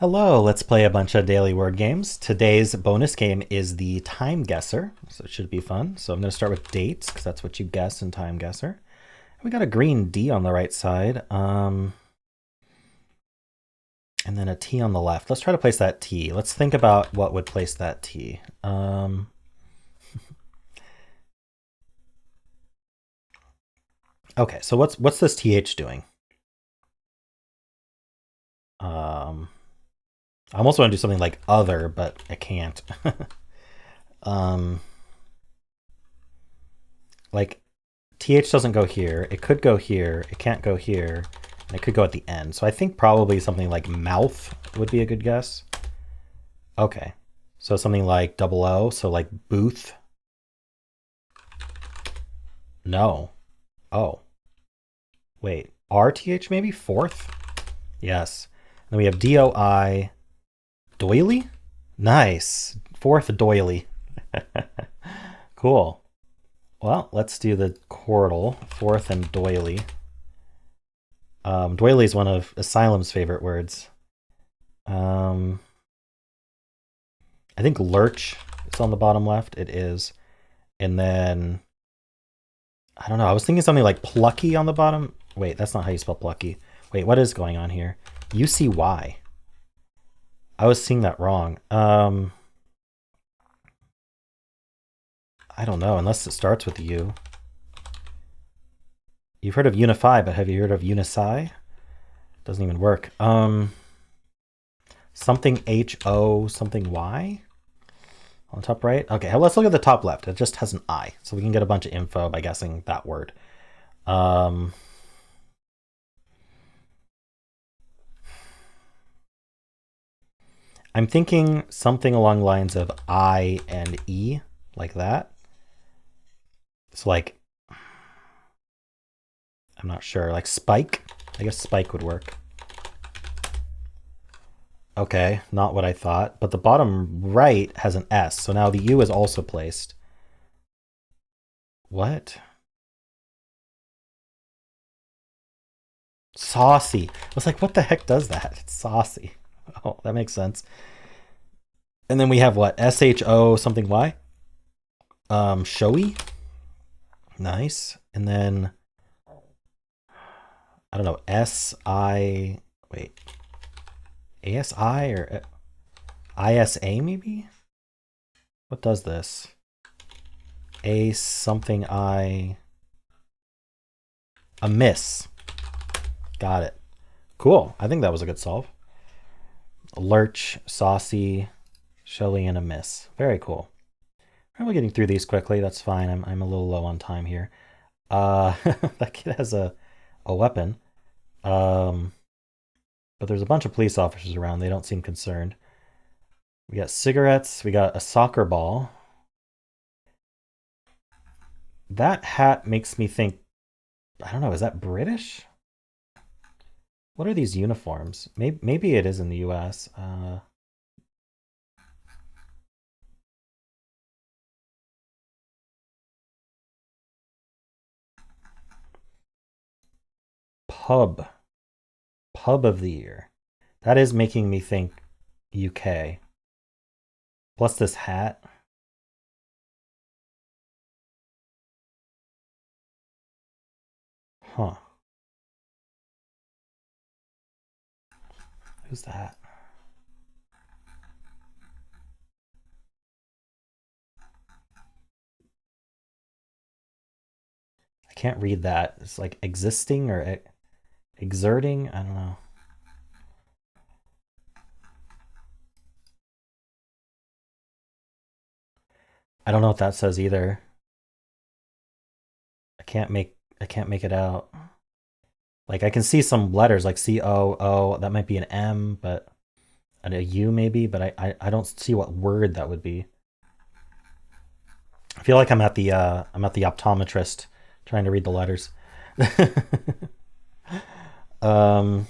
Hello, let's play a bunch of daily word games. Today's bonus game is the TimeGuessr, so it should be fun. So I'm going to start with dates, because that's what you guess in TimeGuessr. We got a green D on the right side, and then a T on the left. Let's try to place that T. Let's think about what would place that T. Okay, so what's this TH doing? I almost want to do something like other, but I can't. Like TH doesn't go here. It could go here. It can't go here. And it could go at the end. So I think probably something like mouth would be a good guess. Okay. So something like double O. So like booth. No. Oh. Wait. RTH maybe? Fourth? Yes. Then we have DOI. Doily? Nice. Fourth doily. Cool. Well, let's do the Quordle. Fourth and doily. Doily is one of Asylum's favorite words. I think lurch is on the bottom left. It is. And then, I don't know. I was thinking something like plucky on the bottom. Wait, that's not how you spell plucky. Wait, what is going on here? UCY. I was seeing that wrong. I don't know, unless it starts with U. You've heard of unify, but have you heard of unicy? Doesn't even work. Something HO, something Y on the top right. Okay, let's look at the top left. It just has an I, so we can get a bunch of info by guessing that word. I'm thinking something along the lines of I and E, like that. So like, I'm not sure, like spike? I guess spike would work. Okay, not what I thought, but the bottom right has an S, so now the U is also placed. What? Saucy. I was like, what the heck does that? It's saucy. Oh, that makes sense. And then we have what? SHO something Y? Showy? Nice. And then, I don't know, SI, wait, ASI or ISA maybe? What does this? A something a miss. Got it. Cool. I think that was a good solve. Lurch, saucy, showy, and a miss. Very cool. We're getting through these quickly. That's fine. I'm a little low on time here. That kid has a weapon. But there's a bunch of police officers around. They don't seem concerned. We got cigarettes. We got a soccer ball. That hat makes me think, I don't know, is that British? What are these uniforms? Maybe it is in the US. Pub. Pub of the year. That is making me think UK. Plus this hat. Huh. Who's the hat? I can't read that. It's like existing or exerting. I don't know. I don't know what that says either. I can't make it out. Like I can see some letters like COO. That might be an M, but and a U maybe. But I don't see what word that would be. I feel like I'm at the optometrist trying to read the letters. um.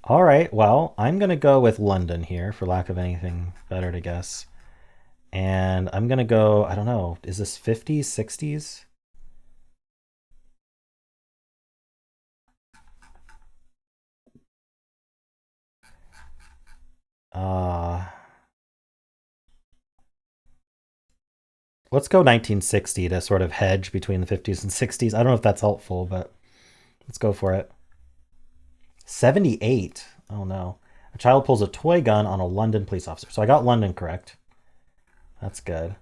All right. Well, I'm gonna go with London here for lack of anything better to guess. And I'm gonna go. I don't know. Is this 50s, 60s? Let's go 1960 to sort of hedge between the 50s and 60s. I don't know if that's helpful, but let's go for it. 78. Oh no. A child pulls a toy gun on a London police officer. So I got London correct. That's good.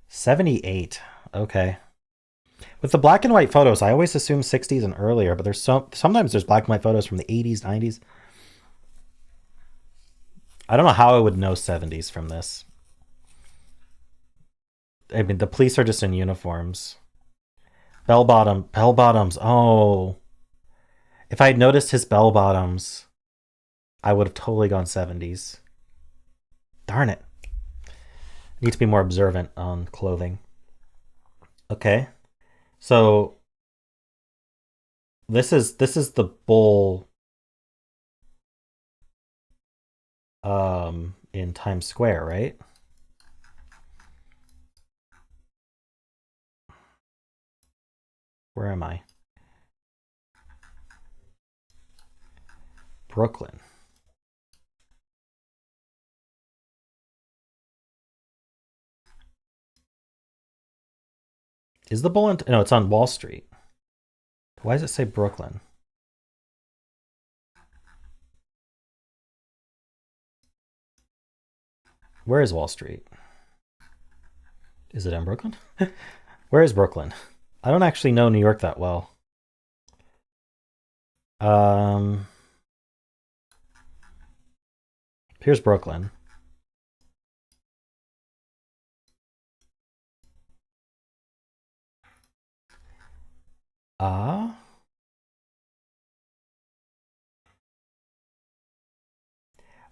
78. Okay. With the black and white photos, I always assume 60s and earlier, but sometimes there's black and white photos from the 80s, 90s. I don't know how I would know 70s from this. I mean, the police are just in uniforms. Bell bottoms. Oh. If I had noticed his bell bottoms, I would have totally gone 70s. Darn it. I need to be more observant on clothing. Okay. So this is the bull in Times Square, right? Where am I? Brooklyn. Is the bull in... No, it's on Wall Street. Why does it say Brooklyn? Where is Wall Street? Is it in Brooklyn? Where is Brooklyn? I don't actually know New York that well. Here's Brooklyn.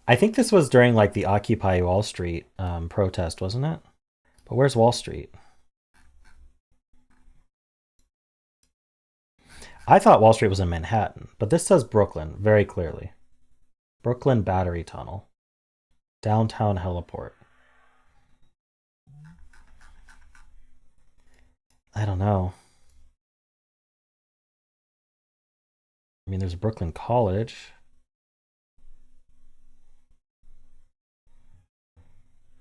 I think this was during like the Occupy Wall Street protest, wasn't it? But where's Wall Street? I thought Wall Street was in Manhattan, but this says Brooklyn very clearly. Brooklyn Battery Tunnel. Downtown Heliport. I don't know. I mean, there's Brooklyn College.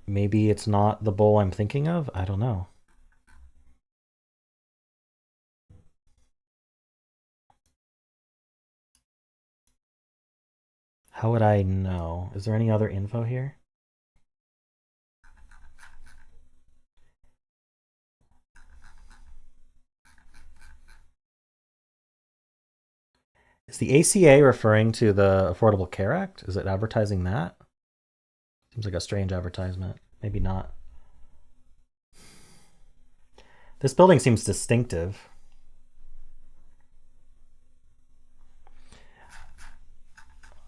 Maybe it's not the bowl I'm thinking of. I don't know. How would I know? Is there any other info here? Is the ACA referring to the Affordable Care Act? Is it advertising that? Seems like a strange advertisement. Maybe not. This building seems distinctive.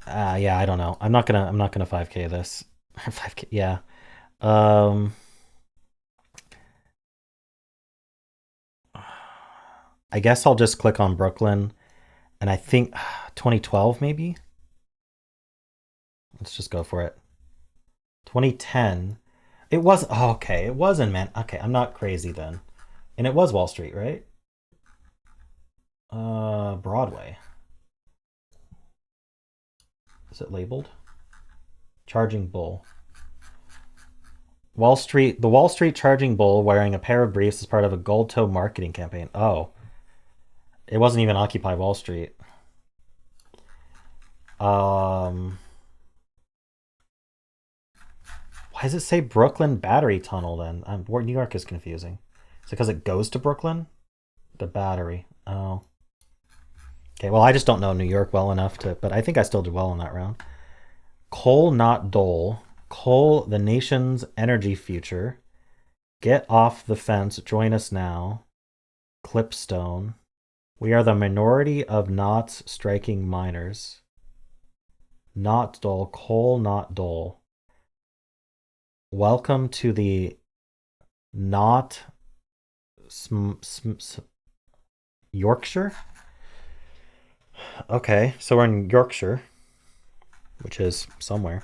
Yeah, I don't know. I'm not gonna 5K this. 5K, yeah. I guess I'll just click on Brooklyn, and I think 2012 maybe. Let's just go for it. 2010. It was okay. It wasn't, man. Okay, I'm not crazy then, and it was Wall Street, right? Broadway. Is it labeled? Charging bull. Wall Street. The Wall Street charging bull wearing a pair of briefs as part of a gold toe marketing campaign. Oh, it wasn't even Occupy Wall Street. Why does it say Brooklyn Battery Tunnel then? New York is confusing. Is it because it goes to Brooklyn? The battery. Oh. Okay, well, I just don't know New York well enough to, but I think I still did well in that round. Coal, not dole. Coal, the nation's energy future. Get off the fence. Join us now. Clipstone. We are the minority of knots striking miners. Not dole. Coal, not dole. Welcome to the not Yorkshire. Okay, so we're in Yorkshire, which is somewhere.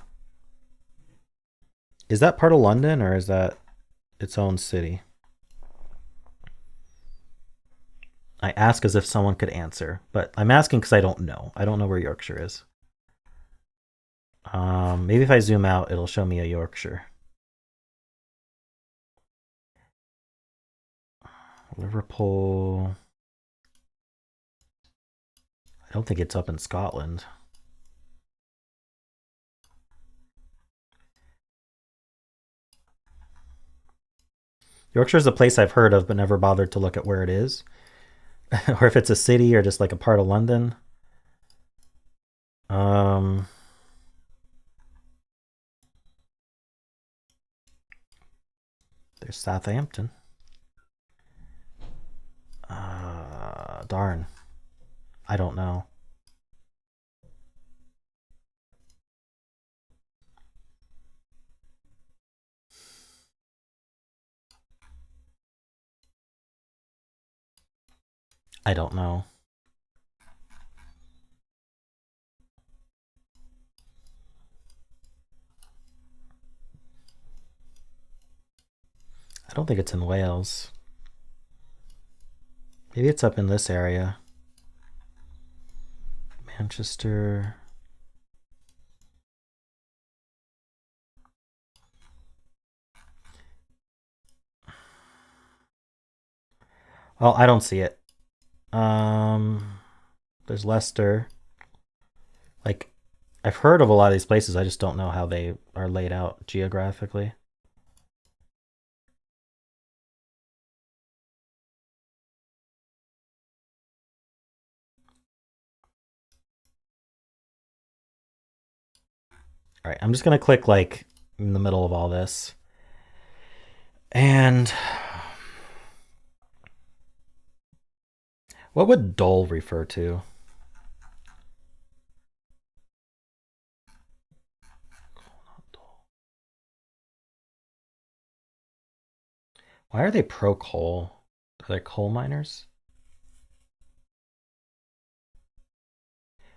Is that part of London or is that its own city? I ask as if someone could answer, but I'm asking because I don't know. I don't know where Yorkshire is. Maybe if I zoom out, it'll show me a Yorkshire. Liverpool. I don't think it's up in Scotland. Yorkshire is a place I've heard of, but never bothered to look at where it is. Or if it's a city or just like a part of London. There's Southampton. Darn. I don't know. I don't know. I don't think it's in Wales. Maybe it's up in this area. Manchester. Oh, I don't see it. There's Leicester. Like, I've heard of a lot of these places. I just don't know how they are laid out geographically. All right, I'm just gonna click like in the middle of all this. And what would Dole refer to? Why are they pro coal? Are they coal miners?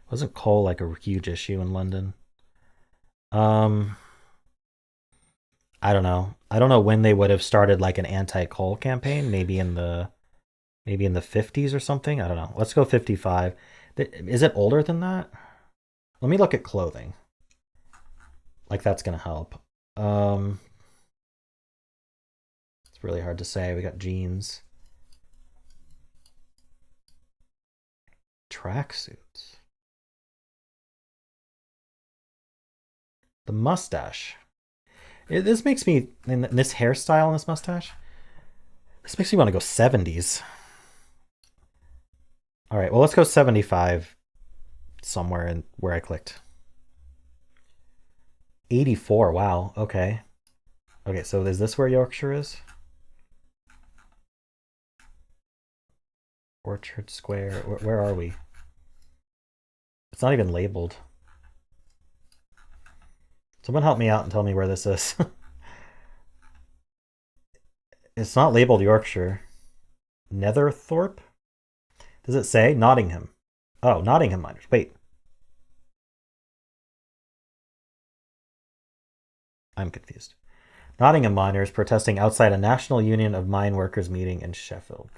Wasn't coal like a huge issue in London? I don't know. I don't know when they would have started like an anti-coal campaign. Maybe in the 50s or something. I don't know. Let's go 55. Is it older than that? Let me look at clothing. Like that's gonna help. It's really hard to say. We got jeans, tracksuits, the mustache. This makes me, in this hairstyle and this mustache, this makes me want to go 70s. All right, well, let's go 75 somewhere in where I clicked. 84, wow, okay. Okay, so is this where Yorkshire is? Orchard Square, where are we? It's not even labeled. Someone help me out and tell me where this is. It's not labeled Yorkshire. Netherthorpe? Does it say Nottingham? Oh, Nottingham miners. Wait. I'm confused. Nottingham miners protesting outside a National Union of Mine Workers meeting in Sheffield.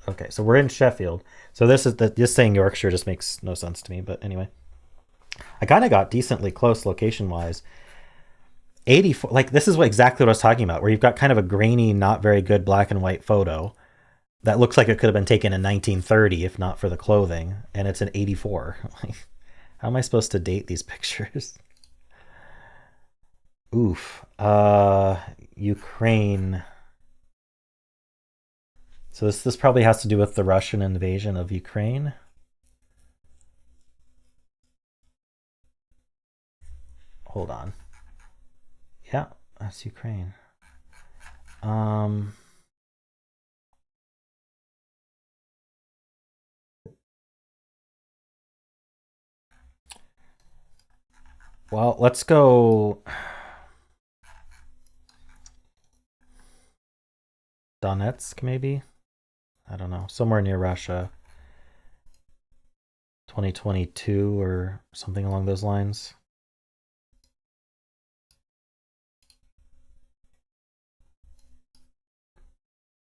Okay, so we're in Sheffield. So this saying Yorkshire just makes no sense to me, but anyway. I kind of got decently close location-wise. 84, like this is exactly what I was talking about, where you've got kind of a grainy, not very good black and white photo that looks like it could have been taken in 1930 if not for the clothing, and it's an 84. Like, how am I supposed to date these pictures? Oof. Ukraine. So this probably has to do with the Russian invasion of Ukraine. Hold on. Yeah, that's Ukraine. Well, let's go Donetsk, maybe? I don't know. Somewhere near Russia. 2022 or something along those lines.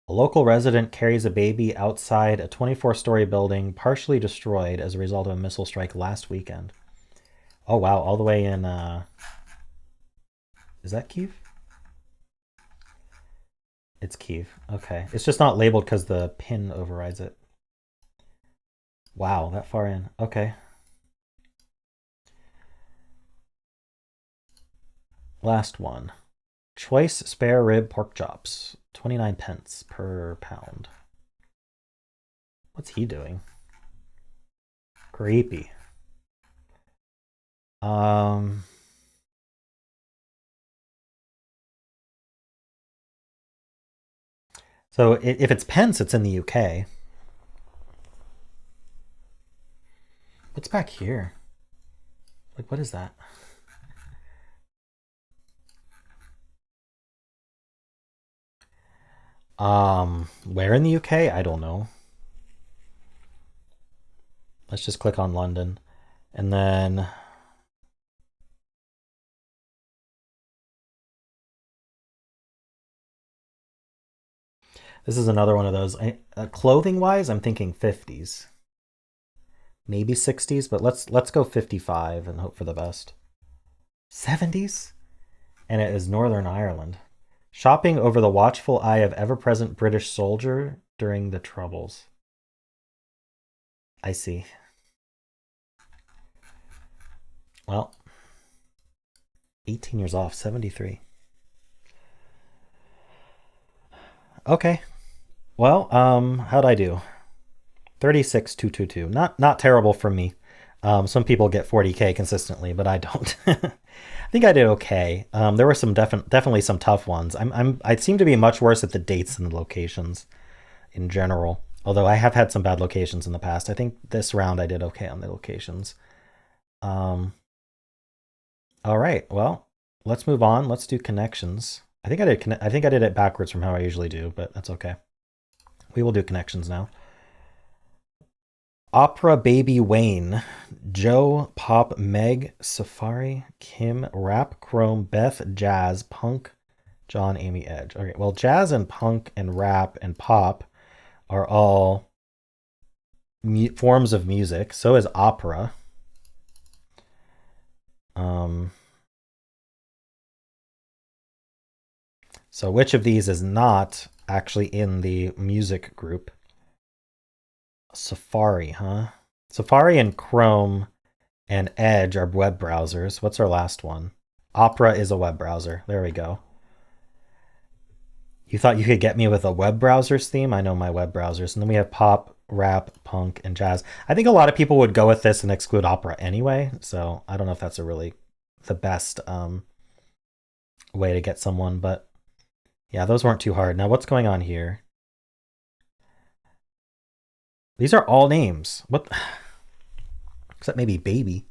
A local resident carries a baby outside a 24-story building partially destroyed as a result of a missile strike last weekend. Oh wow, all the way in is that Kyiv? It's Kyiv. Okay. It's just not labeled because the pin overrides it. Wow, that far in. Okay. Last one. Choice spare rib pork chops. 29 pence per pound. What's he doing? Creepy. So if it's pence, it's in the UK. What's back here? Like, what is that? Where in the UK? I don't know. Let's just click on London. And then this is another one of those. Clothing-wise, I'm thinking 50s. Maybe 60s, but let's go 55 and hope for the best. 70s? And it is Northern Ireland. Shopping over the watchful eye of ever-present British soldier during the Troubles. I see. Well, 18 years off, 73. Okay. Well, how'd I do? 36,222. Not terrible for me. Some people get 40K consistently, but I don't. I think I did okay. There were some definitely some tough ones. I seem to be much worse at the dates than the locations in general. Although I have had some bad locations in the past. I think this round I did okay on the locations. All right. Well, let's move on. Let's do connections. I think I did it backwards from how I usually do, but that's okay. We will do connections now. Opera Baby Wayne, Joe, Pop, Meg, Safari, Kim, Rap, Chrome, Beth, Jazz, Punk, John, Amy, Edge. Okay, well, Jazz and Punk and Rap and Pop are all forms of music. So is opera. So which of these is not actually in the music group? Safari, huh? Safari and Chrome and Edge are web browsers. What's our last one? Opera is a web browser. There we go. You thought you could get me with a web browsers theme? I know my web browsers. And then we have pop, rap, punk, and jazz. I think a lot of people would go with this and exclude opera anyway. So I don't know if that's the best way to get someone. But yeah, those weren't too hard. Now what's going on here? These are all names. What? Except maybe baby.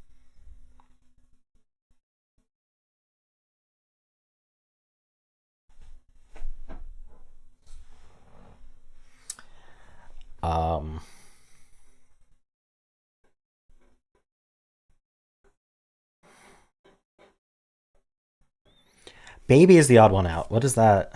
Baby is the odd one out. What is that?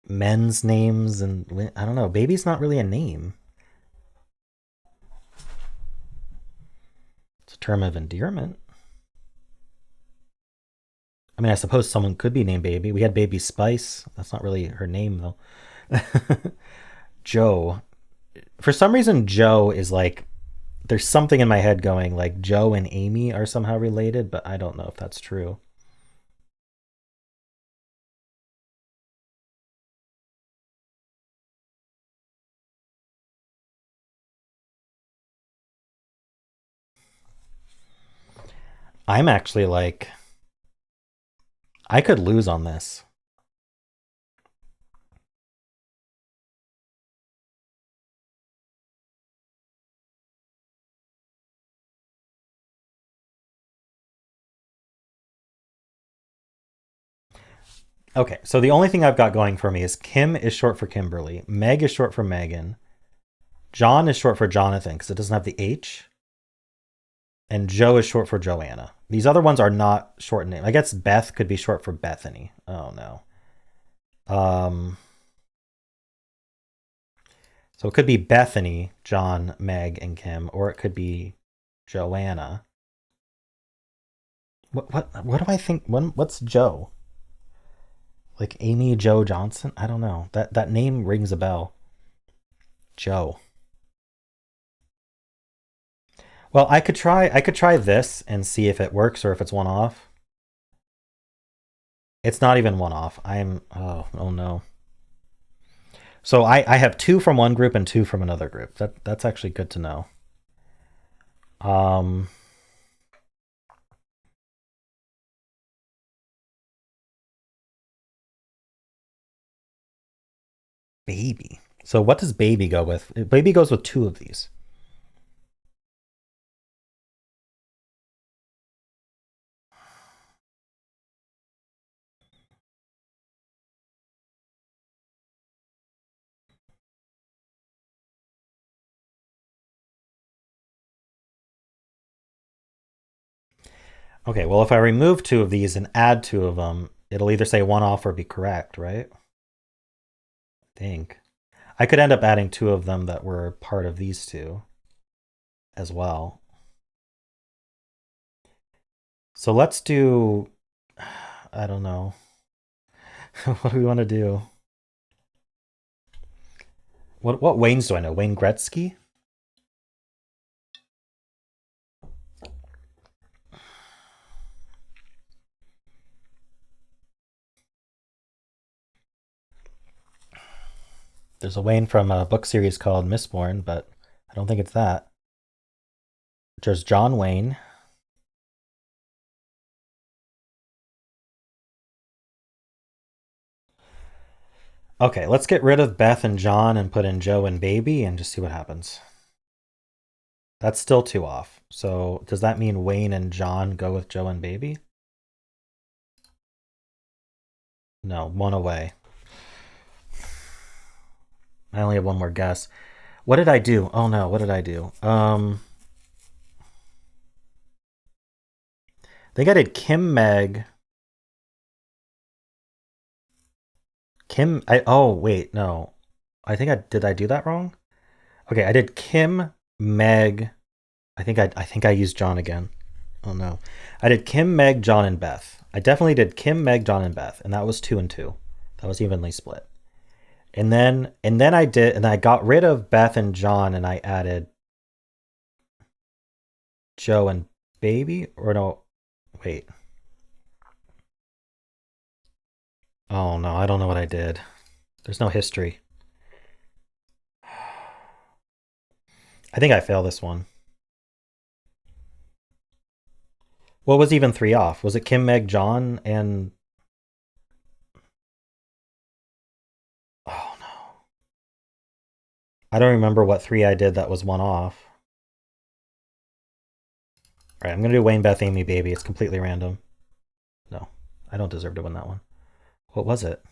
Men's names and I don't know. Baby's not really a name. It's a term of endearment. I mean, I suppose someone could be named Baby. We had Baby Spice. That's not really her name though. Joe. For some reason, Joe is like, there's something in my head going like Joe and Amy are somehow related, but I don't know if that's true. I'm actually like, I could lose on this. Okay, so the only thing I've got going for me is Kim is short for Kimberly, Meg is short for Megan, John is short for Jonathan because it doesn't have the H, and Joe is short for Joanna. These other ones are not short names. I guess Beth could be short for Bethany. Oh no. So it could be Bethany, John, Meg, and Kim, or it could be Joanna. What do I think? What's Joe? Like Amy Jo Johnson? I don't know. That name rings a bell. Joe. Well, I could try this and see if it works or if it's one off. It's not even one off. Oh no. So I have two from one group and two from another group. That's actually good to know. Um Baby. So what does baby go with? Baby goes with two of these. Okay, well, if I remove two of these and add two of them, it'll either say one off or be correct, right? I think. I could end up adding two of them that were part of these two as well. So let's do, I don't know. What do we want to do? What Waynes do I know? Wayne Gretzky? There's a Wayne from a book series called Mistborn, but I don't think it's that. There's John Wayne. Okay, let's get rid of Beth and John and put in Joe and Baby and just see what happens. That's still two off. So does that mean Wayne and John go with Joe and Baby? No, one away. I only have one more guess. What did I do? Oh no, what did I do? I think I did Kim Meg. Oh wait, no. Did I do that wrong? Okay, I did Kim, Meg. I think I used John again. Oh no. I did Kim, Meg, John, and Beth. I definitely did Kim, Meg, John, and Beth, and that was 2 and 2. That was evenly split. And then I got rid of Beth and John and I added Joe and Baby? Or no, wait. Oh no, I don't know what I did. There's no history. I think I failed this one. What was even three off? Was it Kim, Meg, John, and... Oh no. I don't remember what three I did that was one off. All right, I'm going to do Wayne, Beth, Amy, Baby. It's completely random. No, I don't deserve to win that one. What was it?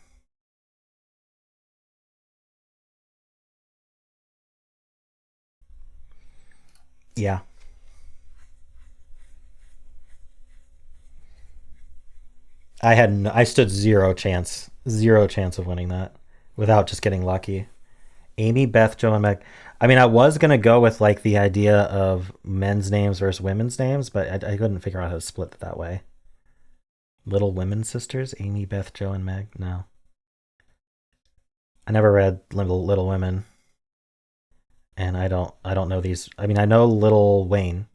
Yeah. I stood zero chance of winning that without just getting lucky. Amy, Beth, Joe, and Meg. I mean, I was gonna go with like the idea of men's names versus women's names, but I couldn't figure out how to split it that way. Little Women Sisters, Amy, Beth, Joe, and Meg. No, I never read Little Women, and I don't know these. I mean, I know Little Wayne.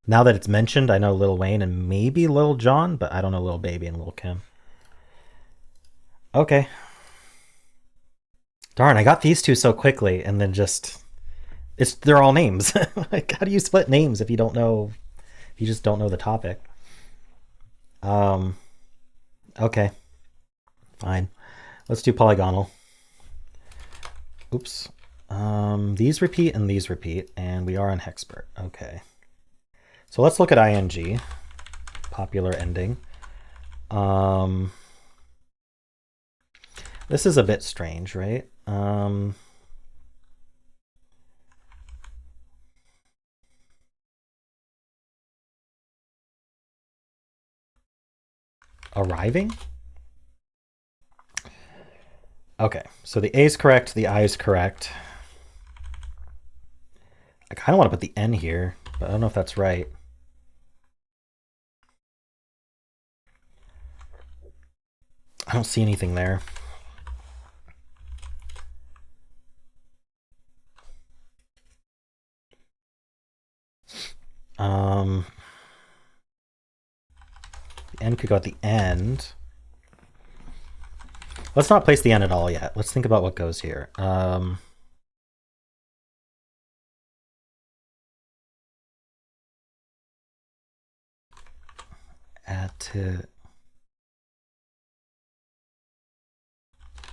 Now that it's mentioned, I know Little Wayne and maybe Little John, but I don't know Little Baby and Little Kim. Okay. Darn, I got these two so quickly, and then just they're all names. Like, how do you split names if you don't know? If you just don't know the topic. Um. Okay. Fine. Let's do polygonal. Oops. These repeat and these repeat, and we are in Hexpert. Okay. So let's look at ing, popular ending. This is a bit strange, right? Arriving? Okay, so the A is correct, the I is correct. I kind of want to put the N here, but I don't know if that's right. I don't see anything there. The N could go at the end. Let's not place the N at all yet. Let's think about what goes here.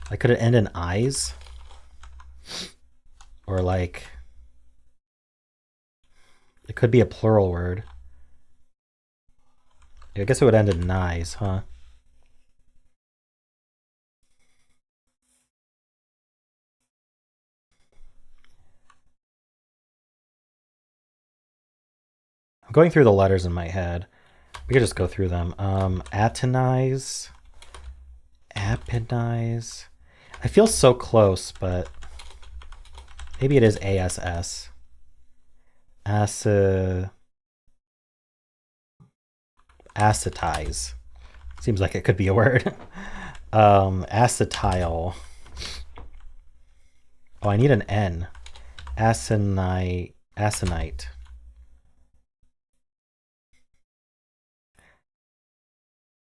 Like, could it end in eyes? Or like, it could be a plural word. I guess it would end in eyes, huh? I'm going through the letters in my head. We could just go through them. Atonize, apenize. I feel so close, but maybe it is ASS. Acetize. Seems like it could be a word. Acetyl. Oh, I need an N. Aconite.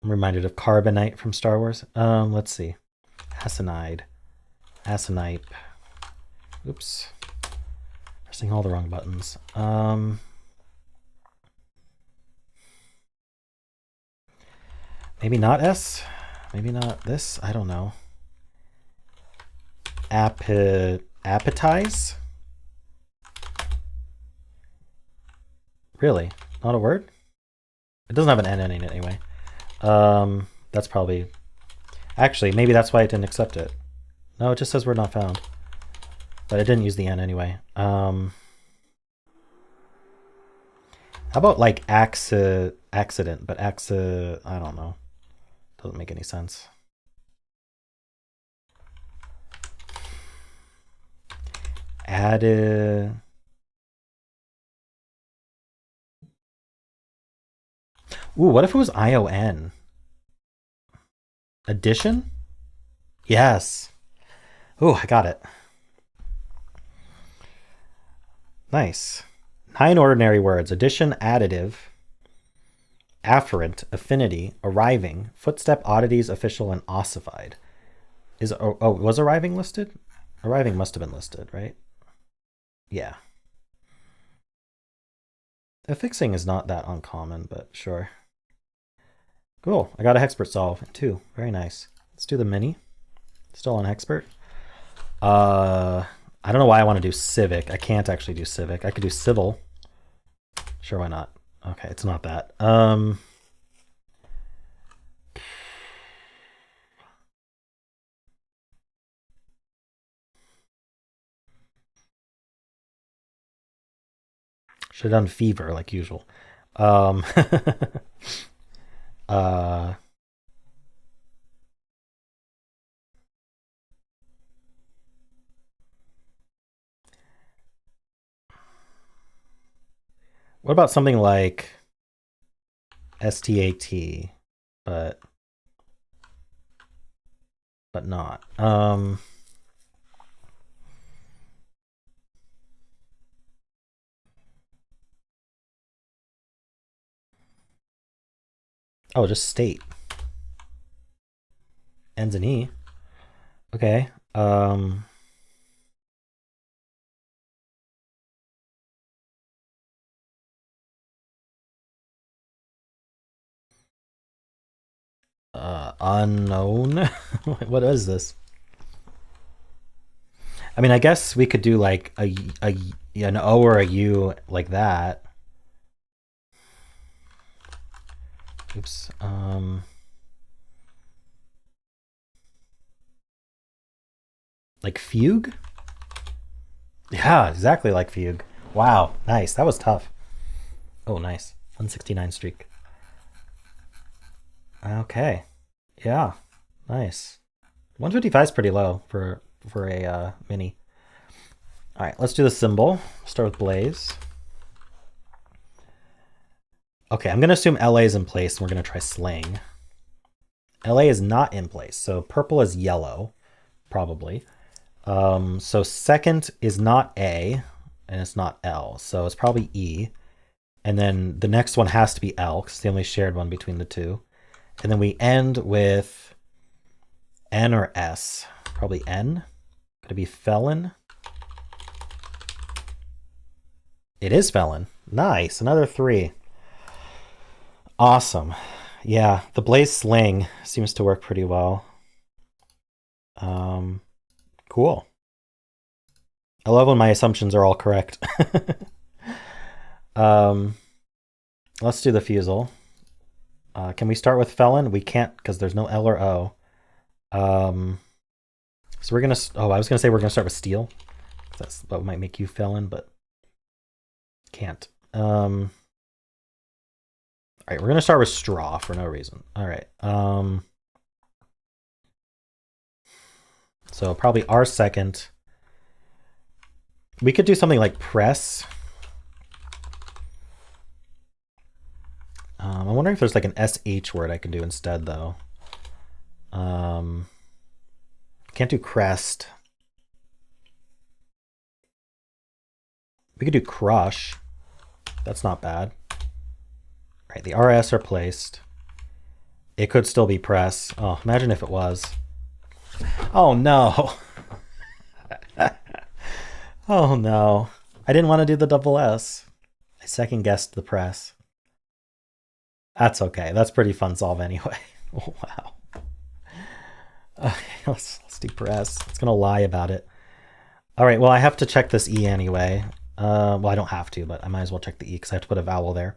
I'm reminded of Carbonite from Star Wars. Let's see. Aconite. Oops. Pressing all the wrong buttons. Maybe not S. Maybe not this. I don't know. Appetize? Really? Not a word? It doesn't have an N in it anyway. That's probably... Actually, maybe that's why it didn't accept it. No, it just says word not found. But it didn't use the N anyway. How about like accident, but I don't know. Doesn't make any sense. Added. Ooh, what if it was ION? Addition? Yes. Ooh, I got it. Nice. 9 ordinary words. Addition, additive, afferent, affinity, arriving, footstep, oddities, official, and ossified. Was arriving listed? Arriving must have been listed, right? Yeah. Affixing is not that uncommon, but sure. Cool. I got a Hexpert solve too. Very nice. Let's do the mini. Still on Hexpert. I don't know why I want to do civic. I can't actually do civic. I could do civil. Sure, why not? Okay, it's not that. Should have done fever like usual. What about something like STAT, but not. Oh, just state. Ends in E. Okay. Unknown. What is this? I mean, I guess we could do like an O or a U like that. Oops. Like fugue? Yeah, exactly like fugue. Wow, nice. That was tough. Oh, nice. 169 streak. Okay. Yeah, nice. 155 is pretty low for a mini. All right, let's do the symbol. Start with blaze. Okay, I'm going to assume LA is in place, and we're going to try sling. LA is not in place, so purple is yellow, probably. So second is not A, and it's not L, so it's probably E. And then the next one has to be L, because it's the only shared one between the two. And then we end with N or S. Probably N. Could it be felon? It is felon. Nice, another 3. Awesome. Yeah, the blaze sling seems to work pretty well. Cool. I love when my assumptions are all correct. Let's do the Fusele. Can we start with felon? We can't because there's no L or O. So we're gonna. Oh, I was gonna say we're gonna start with steal. That's what might make you felon, but can't. All right, we're gonna start with straw for no reason. All right. So probably R second. We could do something like press. I'm wondering if there's like an SH word I can do instead, though. Can't do crest. We could do crush. That's not bad. All right, the RS are placed. It could still be press. Oh, imagine if it was. Oh, no. Oh, no. I didn't want to do the double S. I second guessed the press. That's okay. That's pretty fun solve anyway. Oh, wow. Okay, let's do press. It's going to lie about it. All right, well, I have to check this E anyway. Well, I don't have to, but I might as well check the E because I have to put a vowel there.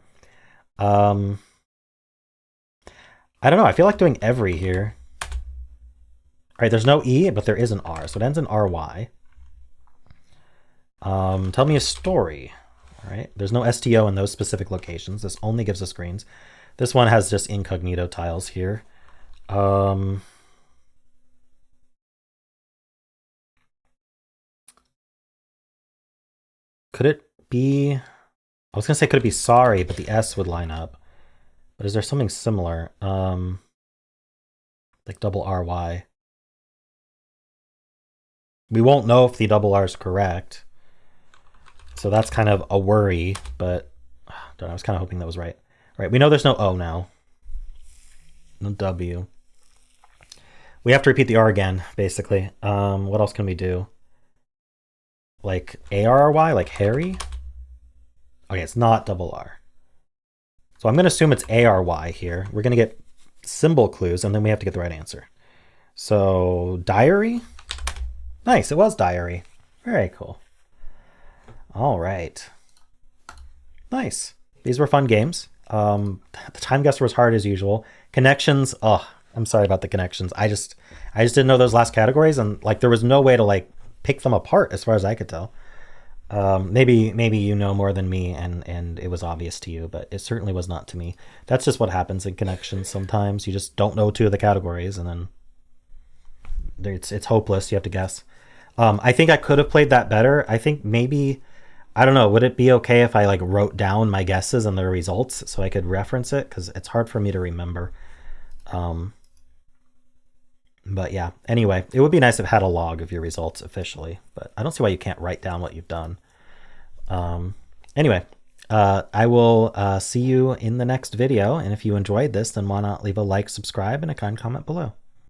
I don't know. I feel like doing every here. All right, there's no E, but there is an R, so it ends in RY. Tell me a story. All right, there's no STO in those specific locations. This only gives us greens. This one has just incognito tiles here. Could it be... I was going to say could it be sorry, but the S would line up. But is there something similar? Like double RY. We won't know if the double R is correct. So that's kind of a worry, but I was kind of hoping that was right. All right, we know there's no O now. No W. We have to repeat the R again, basically. What else can we do? Like ARRY, like Harry? Okay, it's not double R. So I'm going to assume it's ARY here. We're going to get symbol clues, and then we have to get the right answer. So diary? Nice, it was diary. Very cool. All right. Nice. These were fun games. The TimeGuessr was hard as usual. Connections, oh, I'm sorry about the connections. I just didn't know those last categories, and like there was no way to like pick them apart as far as I could tell. Maybe you know more than me and it was obvious to you, but it certainly was not to me. That's just what happens in connections sometimes. You just don't know 2 of the categories and then it's hopeless. You have to guess. I think I could have played that better. I think maybe, I don't know, would it be okay if I like wrote down my guesses and the results so I could reference it? Because it's hard for me to remember. But yeah, anyway, it would be nice if it had a log of your results officially, but I don't see why you can't write down what you've done. Anyway, I will see you in the next video. And if you enjoyed this, then why not leave a like, subscribe, and a kind comment below.